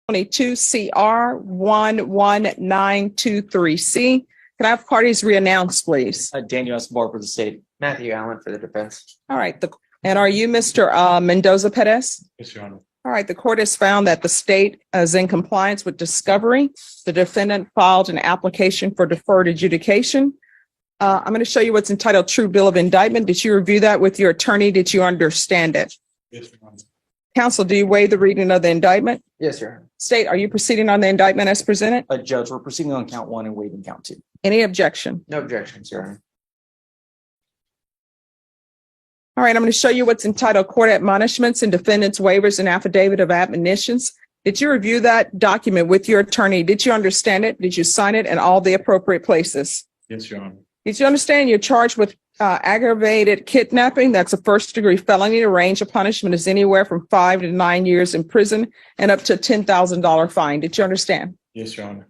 22 CR 11923C. Can I have parties reannounced, please? Daniel Escobar for the state. Matthew Allen for the defense. All right. And are you Mr. Mendoza Perez? Yes, Your Honor. All right. The court has found that the state is in compliance with discovery. The defendant filed an application for deferred adjudication. I'm going to show you what's entitled True Bill of Indictment. Did you review that with your attorney? Did you understand it? Yes, Your Honor. Counsel, do you waive the reading of the indictment? Yes, Your Honor. State, are you proceeding on the indictment as presented? Judge, we're proceeding on count 1 and waiving count 2. Any objection? No objections, Your Honor. All right, I'm going to show you what's entitled Court Admonishments and Defendants Waivers and Affidavit of Admonitions. Did you review that document with your attorney? Did you understand it? Did you sign it in all the appropriate places? Yes, Your Honor. Did you understand you're charged with aggravated kidnapping? That's a first-degree felony. The range of punishment is anywhere from 5 to 9 years in prison and up to a $10,000 fine. Did you understand? Yes, Your Honor.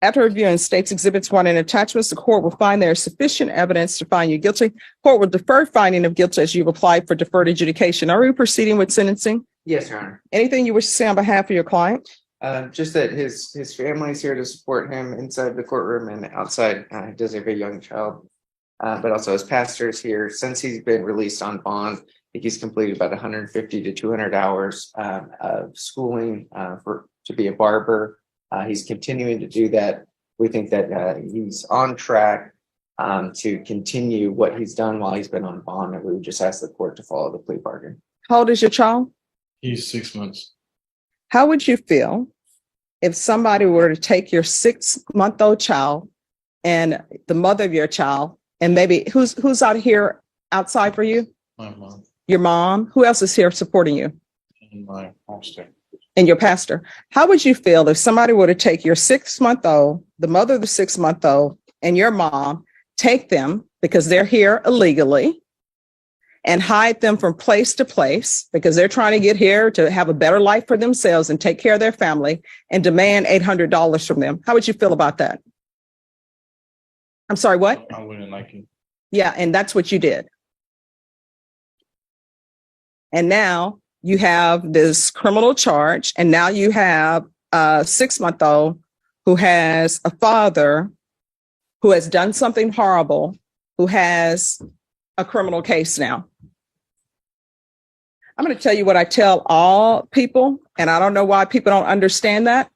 After reviewing State's Exhibits 1 and attachments, the court will find there is sufficient evidence to find you guilty. Court will defer finding of guilt as you've applied for deferred adjudication. Are we proceeding with sentencing? Yes, Your Honor. Anything you wish to say on behalf of your client? Just that his family's here to support him inside the courtroom and outside. He does have a young child, but also his pastor's here. Since he's been released on bond, I think he's completed about 150 to 200 hours of schooling to be a barber. He's continuing to do that. We think that he's on track to continue what he's done while he's been on bond, and we would just ask the court to follow the plea bargain. How old is your child? He's 6 months. How would you feel if somebody were to take your 6-month-old child and the mother of your child, and maybe who's out here outside for you? My mom Your mom? Who else is here supporting you? and my pastor. And your pastor. How would you feel if somebody were to take your 6-month-old, the mother of the 6-month-old, and your mom, take them because they're here illegally, and hide them from place to place because they're trying to get here to have a better life for themselves and take care of their family, and demand $800 from them? How would you feel about that? I'm sorry, what? I wouldn't like it. Yeah, and that's what you did. And now you have this criminal charge, and now you have a 6-month-old who has a father who has done something horrible, who has a criminal case now. I'm going to tell you what I tell all people, and I don't know why people don't understand that.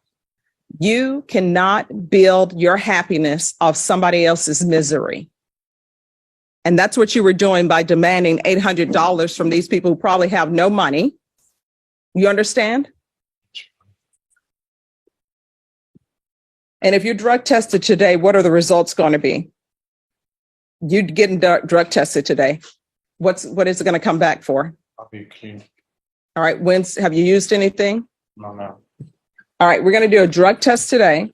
You cannot build your happiness off somebody else's misery. And that's what you were doing by demanding $800 from these people who probably have no money. You understand? And if you're drug tested today, what are the results going to be? You're getting drug tested today. What is it going to come back for? I'll be clean. All right. Have you used anything? No. All right. We're going to do a drug test today.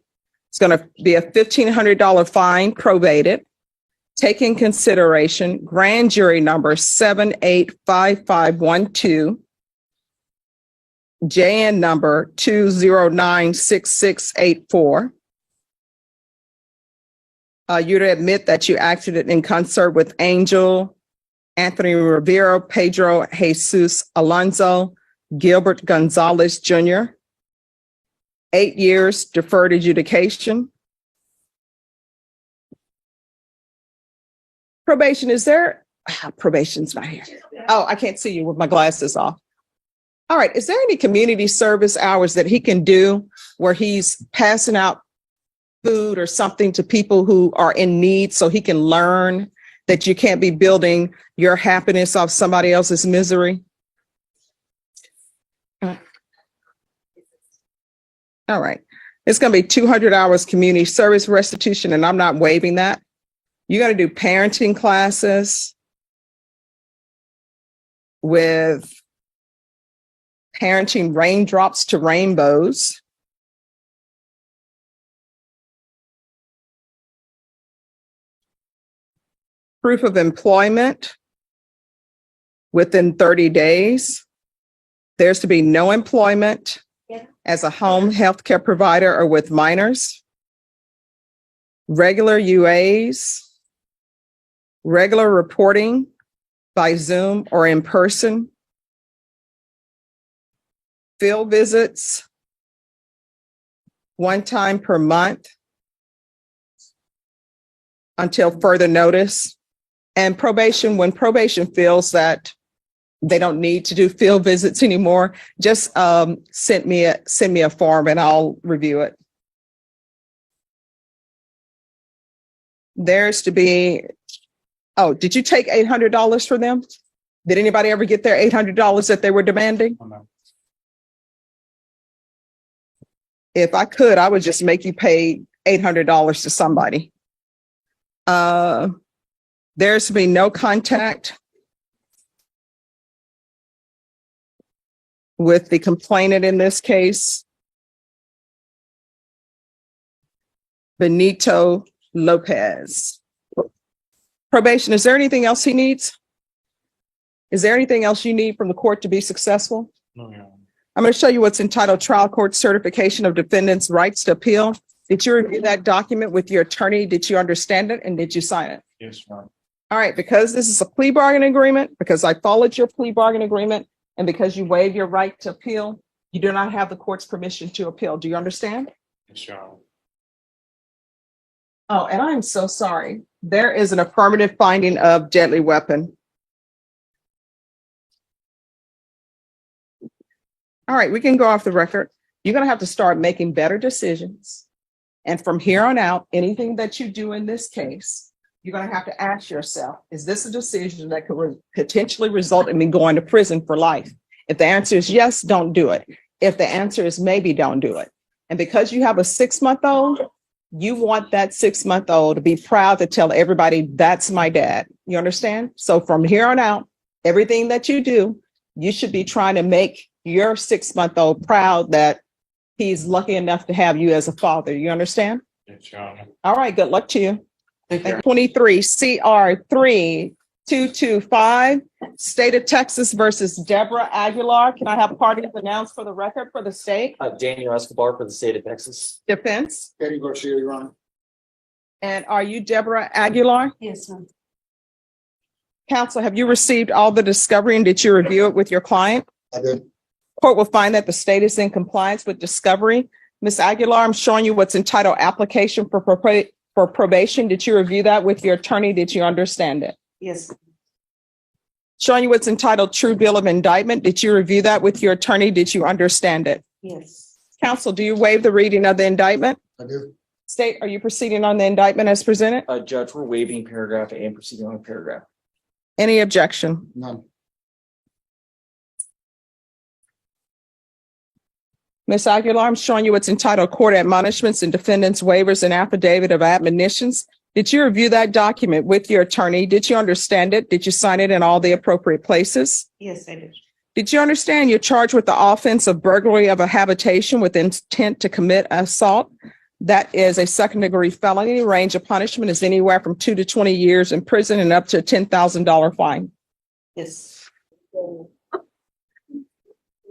It's going to be a $1,500 fine, probated. Take in consideration grand jury number 785512, JN number 2096684. You to admit that you acted in concert with Angel, Anthony Rivero, Pedro Jesus Alonso, Gilbert Gonzalez Jr. 8 years deferred adjudication. Probation, is there? Probation's not here. Oh, I can't see you with my glasses off. All right. Is there any community service hours that he can do where he's passing out food or something to people who are in need so he can learn that you can't be building your happiness off somebody else's misery? All right. It's going to be 200 hours community service restitution, and I'm not waiving that. You got to do parenting classes with parenting raindrops to rainbows. Proof of employment within 30 days. There's to be no employment as a home health care provider or with minors. Regular UAs. Regular reporting by Zoom or in person. field visits one time per month until further notice. And probation, when probation feels that they don't need to do field visits anymore, just send me a form and I'll review it. There's to be, oh, did you take $800 for them? Did anybody ever get their $800 that they were demanding? Oh, no. If I could, I would just make you pay $800 to somebody. There's to be no contact with the complainant in this case, Benito Lopez. Probation, is there anything else he needs? Is there anything else you need from the court to be successful? No, Your Honor. I'm going to show you what's entitled Trial Court Certification of Defendant's Rights to Appeal. Did you review that document with your attorney? Did you understand it? And did you sign it? Yes, Your Honor. All right, because this is a plea bargain agreement, because I followed your plea bargain agreement, and because you waive your right to appeal, you do not have the court's permission to appeal. Do you understand? Yes, Your Honor. Oh, and I'm so sorry. There is an affirmative finding of deadly weapon. All right, we can go off the record. You're going to have to start making better decisions. And from here on out, anything that you do in this case, you're going to have to ask yourself, is this a decision that could potentially result in me going to prison for life? If the answer is yes, don't do it. If the answer is maybe, don't do it. And because you have a 6-month-old, you want that 6-month-old to be proud to tell everybody, that's my dad. You understand? So from here on out, everything that you do, you should be trying to make your 6-month-old proud that he's lucky enough to have you as a father. You understand? Yes, Your Honor. All right, good luck to you. Thank you. 23 CR 3225, State of Texas versus Deborah Aguilar. Can I have parties announced for the record for the state? Daniel Escobar for the state of Texas. Defense. Eddie Garcia, Your Honor. And are you Deborah Aguilar? Yes, ma'am. Counsel, have you received all the discovery and did you review it with your client? I did. Court will find that the state is in compliance with discovery. Ms. Aguilar, I'm showing you what's entitled application for probation. Did you review that with your attorney? Did you understand it? Yes, Showing you what's entitled true bill of indictment. Did you review that with your attorney? Did you understand it? yes, Counsel, do you waive the reading of the indictment? I do. State, are you proceeding on the indictment as presented? Judge, we're waiving paragraph A and proceeding on paragraph. Any objection? None. Ms. Aguilar, I'm showing you what's entitled court admonishments and defendants waivers and affidavit of admonitions. Did you review that document with your attorney? Did you understand it? Did you sign it in all the appropriate places? yes, I did. Did you understand you're charged with the offense of burglary of a habitation with intent to commit assault? That is a second-degree felony. Range of punishment is anywhere from 2 to 20 years in prison and up to a $10,000 fine. Yes,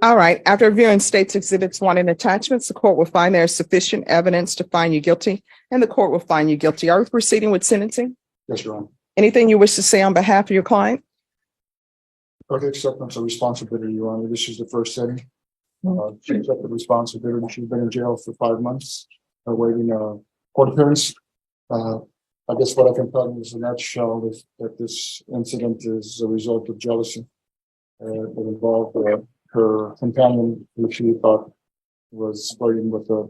All right. After reviewing state's exhibits 1 and attachments, the court will find there is sufficient evidence to find you guilty, and the court will find you guilty. Are we proceeding with sentencing? Yes, Your Honor. Anything you wish to say on behalf of your client? Early acceptance of responsibility, Your Honor. This is the first setting. She accepted responsibility. She's been in jail for 5 months, awaiting a court appearance. I guess what I can tell you is in a nutshell is that this incident is a result of jealousy. It involved her companion, who she thought was flirting with a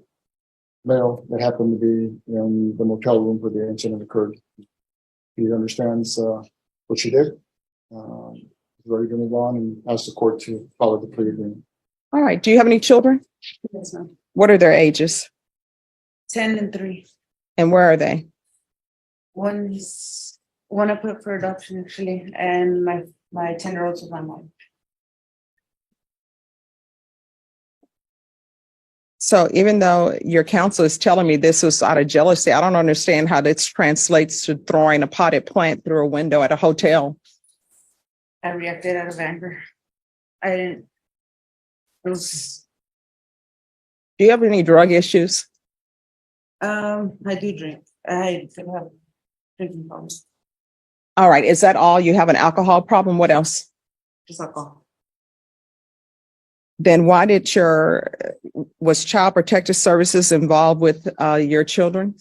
male that happened to be in the motel room where the incident occurred. He understands what she did. He's ready to move on and ask the court to follow the plea agreement. All right. Do you have any children? yes, ma'am. What are their ages 10 and 3. and where are they? One I put for adoption actually, and my 10-year-old's with my mom. So even though your counsel is telling me this was out of jealousy, I don't understand how this translates to throwing a potted plant through a window at a hotel. I reacted out of anger. I didn't. It was. Do you have any drug issues? I do drink. I could have drinking problems. All right. Is that all? You have an alcohol problem? What else? Just alcohol. Then why did was Child Protective Services involved with your children?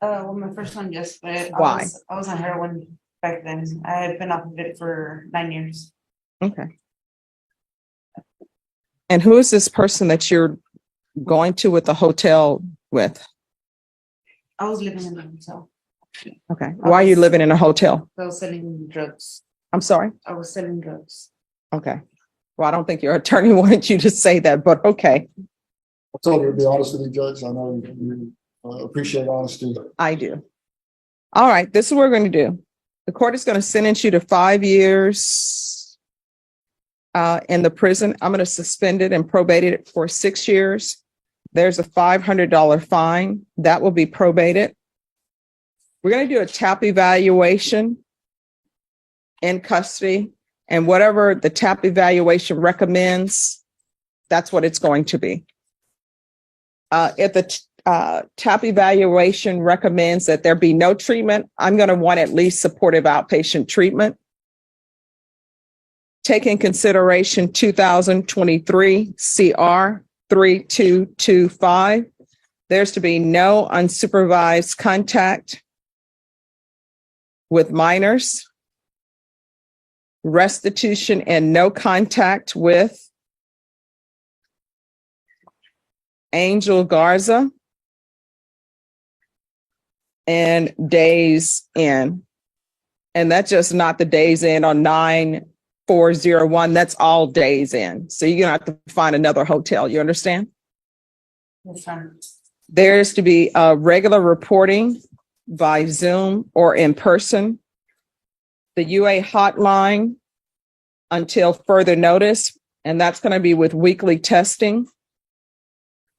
Well, my first one, yes, but Why? I was on heroin back then. I had been off of it for 9 years. Okay. And who is this person that you're going to with the hotel with? I was living in a hotel. Okay. Why are you living in a hotel? I was selling drugs. I'm sorry. I was selling drugs. Okay. Well, I don't think your attorney wanted you to say that, but okay, I told you to be honest with you, Judge. I know you appreciate honesty. I do. All right, this is what we're going to do. The court is going to sentence you to 5 years in the prison. I'm going to suspend it and probate it for 6 years. There's a $500 fine that will be probated. We're going to do a TAP evaluation in custody, and whatever the TAP evaluation recommends, that's what it's going to be. If the TAP evaluation recommends that there be no treatment, I'm going to want at least supportive outpatient treatment. Take in consideration 2023 CR 3225. There's to be no unsupervised contact with minors, restitution and no contact with Angel Garza, and days in. And that's just not the days in on 9401. That's all days in. So you're going to have to find another hotel. You understand? Yes, ma'am. There's to be regular reporting by Zoom or in person. The UA hotline until further notice, and that's going to be with weekly testing.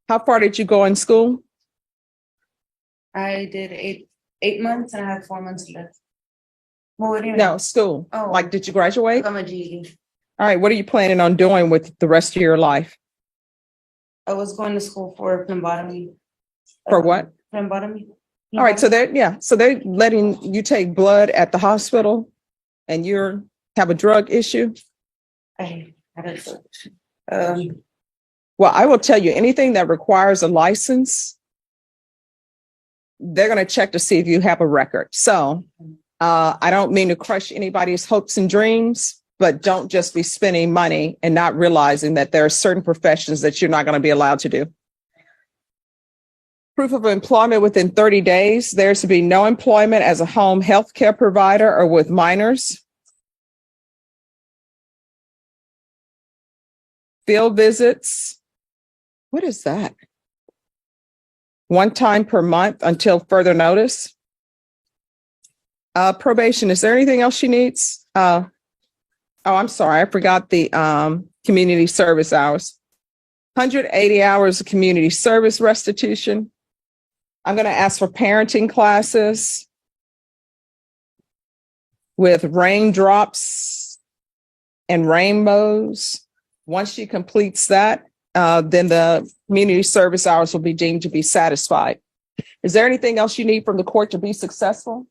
How far did you go in school? I did eight months and I had 4 months left. Well, what do you mean? No, school. Oh. Like, did you graduate? I got my GED. All right. What are you planning on doing with the rest of your life? I was going to school for phlebotomy. For what? Phlebotomy. All right. So they're letting you take blood at the hospital and you have a drug issue. I don't Well, I will tell you, anything that requires a license, they're going to check to see if you have a record. So I don't mean to crush anybody's hopes and dreams, but don't just be spending money and not realizing that there are certain professions that you're not going to be allowed to do. Proof of employment within 30 days. There's to be no employment as a home health care provider or with minors. Field visits. What is that? 1 time per month until further notice. Probation. Is there anything else she needs? Oh, I'm sorry. I forgot the community service hours. 180 hours of community service restitution. I'm going to ask for parenting classes with raindrops and rainbows. Once she completes that, then the community service hours will be deemed to be satisfied. Is there anything else you need from the court to be successful?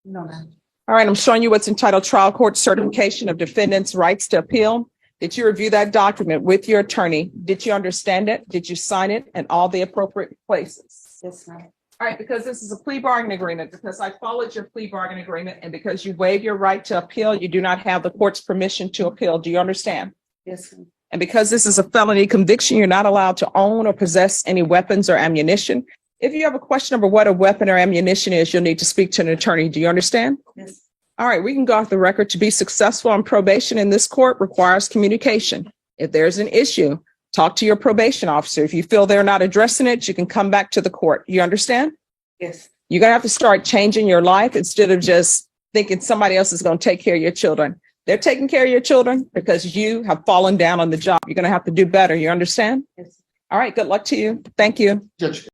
No, ma'am. All right, I'm showing you what's entitled Trial Court Certification of Defendant's Rights to Appeal. Did you review that document with your attorney? Did you understand it? Did you sign it in all the appropriate places? Yes, ma'am. All right, because this is a plea bargain agreement, because I followed your plea bargain agreement, and because you waive your right to appeal, you do not have the court's permission to appeal. Do you understand? Yes, ma'am. And because this is a felony conviction, you're not allowed to own or possess any weapons or ammunition. If you have a question over what a weapon or ammunition is, you'll need to speak to an attorney. Do you understand? Yes. All right, we can go off the record. To be successful on probation in this court requires communication. If there's an issue, talk to your probation officer. If you feel they're not addressing it, you can come back to the court. You understand? Yes. You're going to have to start changing your life instead of just thinking somebody else is going to take care of your children. They're taking care of your children because you have fallen down on the job. You're going to have to do better. You understand? Yes. All right. Good luck to you. Thank you. Judge,